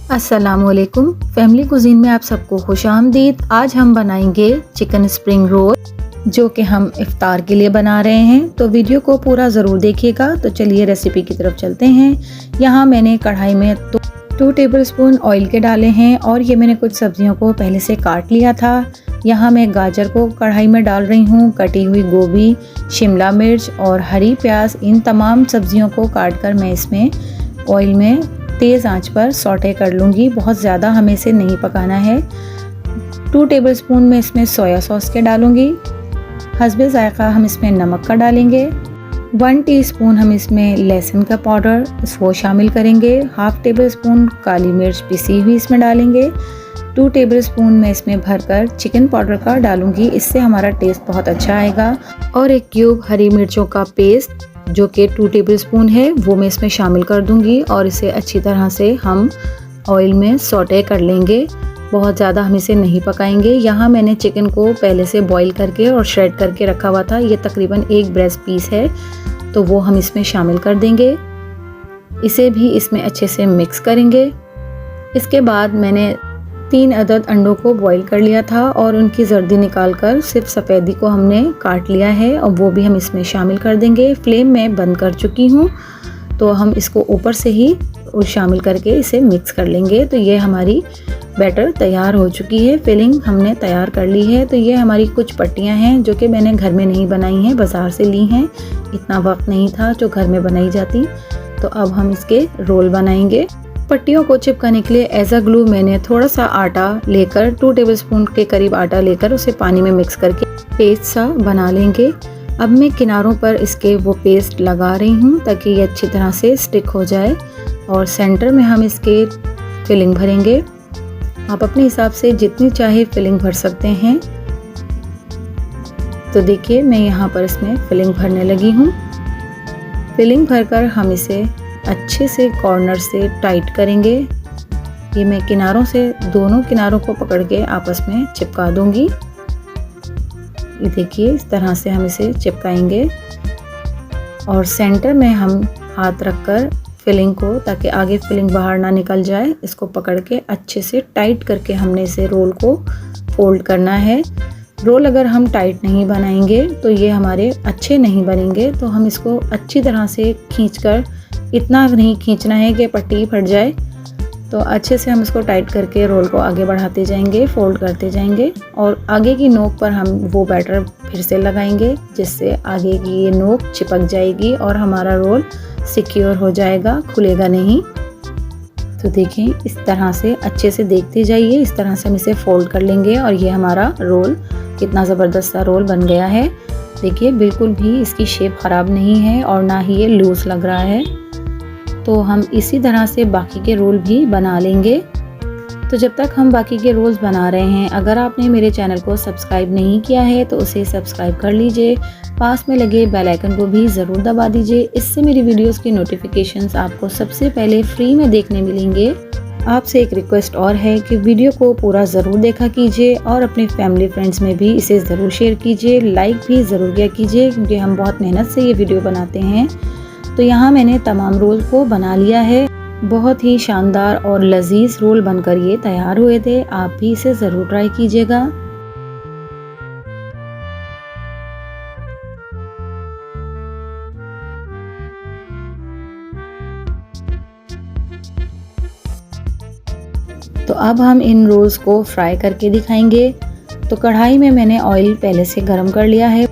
अस्सलामुअलैकुम। Family cuisine में आप सबको खुशामदीद। आज हम बनाएंगे चिकन स्प्रिंग रोल जो कि हम इफ्तार के लिए बना रहे हैं। तो वीडियो को पूरा ज़रूर देखिएगा। तो चलिए रेसिपी की तरफ चलते हैं। यहाँ मैंने कढ़ाई में 2 टेबलस्पून ऑयल के डाले हैं और ये मैंने कुछ सब्जियों को पहले से काट लिया था। यहाँ मैं गाजर को कढ़ाई में डाल रही हूँ, कटी हुई गोभी, शिमला मिर्च और हरी प्याज। इन तमाम सब्जियों को काट कर मैं इसमें ऑयल में तेज़ आंच पर सौटे कर लूँगी। बहुत ज़्यादा हमें इसे नहीं पकाना है। 2 टेबलस्पून में इसमें सोया सॉस के डालूँगी। हस्बे ज़ायक़ा हम इसमें नमक का डालेंगे। 1 टीस्पून हम इसमें लहसुन का पाउडर वो शामिल करेंगे। 1/2 टेबलस्पून काली मिर्च पिसी हुई इसमें डालेंगे। 2 टेबलस्पून में इसमें भरकर चिकन पाउडर का डालूँगी, इससे हमारा टेस्ट बहुत अच्छा आएगा। और 1 क्यूब हरी मिर्चों का पेस्ट जो कि 2 टेबलस्पून है वो मैं इसमें शामिल कर दूंगी और इसे अच्छी तरह से हम ऑयल में सौटे कर लेंगे। बहुत ज़्यादा हम इसे नहीं पकाएंगे। यहाँ मैंने चिकन को पहले से बॉईल करके और श्रेड करके रखा हुआ था। ये तकरीबन 1 ब्रेस्ट पीस है, तो वो हम इसमें शामिल कर देंगे। इसे भी इसमें अच्छे से मिक्स करेंगे। इसके बाद मैंने 3 अदद अंडों को बॉईल कर लिया था और उनकी जर्दी निकालकर सिर्फ सफ़ेदी को हमने काट लिया है और वो भी हम इसमें शामिल कर देंगे। फ्लेम मैं बंद कर चुकी हूँ, तो हम इसको ऊपर से ही शामिल करके इसे मिक्स कर लेंगे। तो ये हमारी बैटर तैयार हो चुकी है। फिलिंग हमने तैयार कर ली है। तो ये हमारी कुछ पट्टियाँ हैं जो कि मैंने घर में नहीं बनाई हैं, बाज़ार से ली हैं। इतना वक्त नहीं था जो घर में बनाई जाती। तो अब हम इसके रोल बनाएंगे। पट्टियों को चिपकाने के लिए एज अ ग्लू मैंने थोड़ा सा आटा लेकर 2 टेबलस्पून के करीब आटा लेकर उसे पानी में मिक्स करके पेस्ट सा बना लेंगे। अब मैं किनारों पर इसके वो पेस्ट लगा रही हूँ ताकि ये अच्छी तरह से स्टिक हो जाए। और सेंटर में हम इसके फिलिंग भरेंगे। आप अपने हिसाब से जितनी चाहे फिलिंग भर सकते हैं। तो देखिए मैं यहाँ पर इसमें फिलिंग भरने लगी हूँ। फिलिंग भरकर हम इसे अच्छे से कॉर्नर से टाइट करेंगे। ये मैं किनारों से दोनों किनारों को पकड़ के आपस में चिपका दूंगी। ये देखिए इस तरह से हम इसे चिपकाएंगे और सेंटर में हम हाथ रखकर फिलिंग को, ताकि आगे फिलिंग बाहर ना निकल जाए, इसको पकड़ के अच्छे से टाइट करके हमने इसे रोल को फोल्ड करना है। रोल अगर हम टाइट नहीं बनाएंगे तो ये हमारे अच्छे नहीं बनेंगे। तो हम इसको अच्छी तरह से खींचकर, इतना नहीं खींचना है कि पट्टी फट जाए, तो अच्छे से हम इसको टाइट करके रोल को आगे बढ़ाते जाएंगे, फोल्ड करते जाएंगे। और आगे की नोक पर हम वो बैटर फिर से लगाएंगे जिससे आगे की ये नोक चिपक जाएगी और हमारा रोल सिक्योर हो जाएगा, खुलेगा नहीं। तो देखें इस तरह से अच्छे से देखते जाइए। इस तरह से हम इसे फोल्ड कर लेंगे और ये हमारा रोल कितना ज़बरदस्त सा रोल बन गया है। देखिए बिल्कुल भी इसकी शेप ख़राब नहीं है और ना ही ये लूज़ लग रहा है। तो हम इसी तरह से बाकी के रोल भी बना लेंगे। तो जब तक हम बाकी के रोल्स बना रहे हैं, अगर आपने मेरे चैनल को सब्सक्राइब नहीं किया है तो उसे सब्सक्राइब कर लीजिए। पास में लगे बेल आइकन को भी ज़रूर दबा दीजिए। इससे मेरी वीडियोस की नोटिफिकेशंस आपको सबसे पहले फ्री में देखने मिलेंगे। आपसे एक रिक्वेस्ट और है कि वीडियो को पूरा ज़रूर देखा कीजिए और अपने फैमिली फ्रेंड्स में भी इसे ज़रूर शेयर कीजिए। लाइक भी ज़रूर किया कीजिए क्योंकि हम बहुत मेहनत से ये वीडियो बनाते हैं। तो यहाँ मैंने तमाम रोल को बना लिया है। बहुत ही शानदार और लजीज रोल बनकर ये तैयार हुए थे। आप भी इसे ज़रूर ट्राई कीजिएगा। तो अब हम इन रोल्स को फ्राई करके दिखाएंगे। तो कढ़ाई में मैंने ऑयल पहले से गर्म कर लिया है।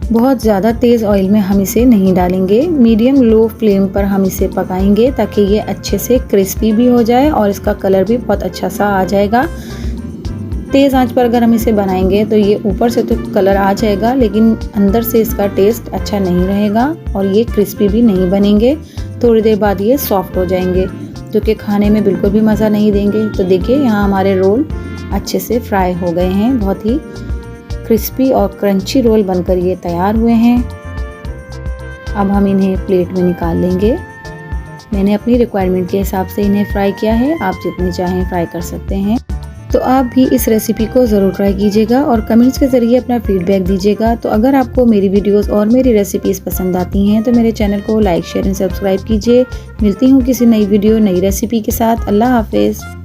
बहुत ज़्यादा तेज़ ऑयल में हम इसे नहीं डालेंगे। मीडियम लो फ्लेम पर हम इसे पकाएंगे ताकि ये अच्छे से क्रिस्पी भी हो जाए और इसका कलर भी बहुत अच्छा सा आ जाएगा। तेज़ आंच पर अगर हम इसे बनाएंगे तो ये ऊपर से तो कलर आ जाएगा लेकिन अंदर से इसका टेस्ट अच्छा नहीं रहेगा और ये क्रिस्पी भी नहीं बनेंगे। थोड़ी देर बाद ये सॉफ्ट हो जाएंगे जो कि खाने में बिल्कुल भी मज़ा नहीं देंगे। तो देखिए यहाँ हमारे रोल अच्छे से फ्राई हो गए हैं। बहुत ही क्रिस्पी और क्रंची रोल बनकर ये तैयार हुए हैं। अब हम इन्हें प्लेट में निकाल लेंगे। मैंने अपनी रिक्वायरमेंट के हिसाब से इन्हें फ्राई किया है। आप जितने चाहें फ्राई कर सकते हैं। तो आप भी इस रेसिपी को ज़रूर ट्राई कीजिएगा और कमेंट्स के ज़रिए अपना फीडबैक दीजिएगा। तो अगर आपको मेरी वीडियोस और मेरी रेसिपीज़ पसंद आती हैं तो मेरे चैनल को लाइक शेयर एंड सब्सक्राइब कीजिए। मिलती हूँ किसी नई वीडियो नई रेसिपी के साथ। अल्लाह हाफिज़।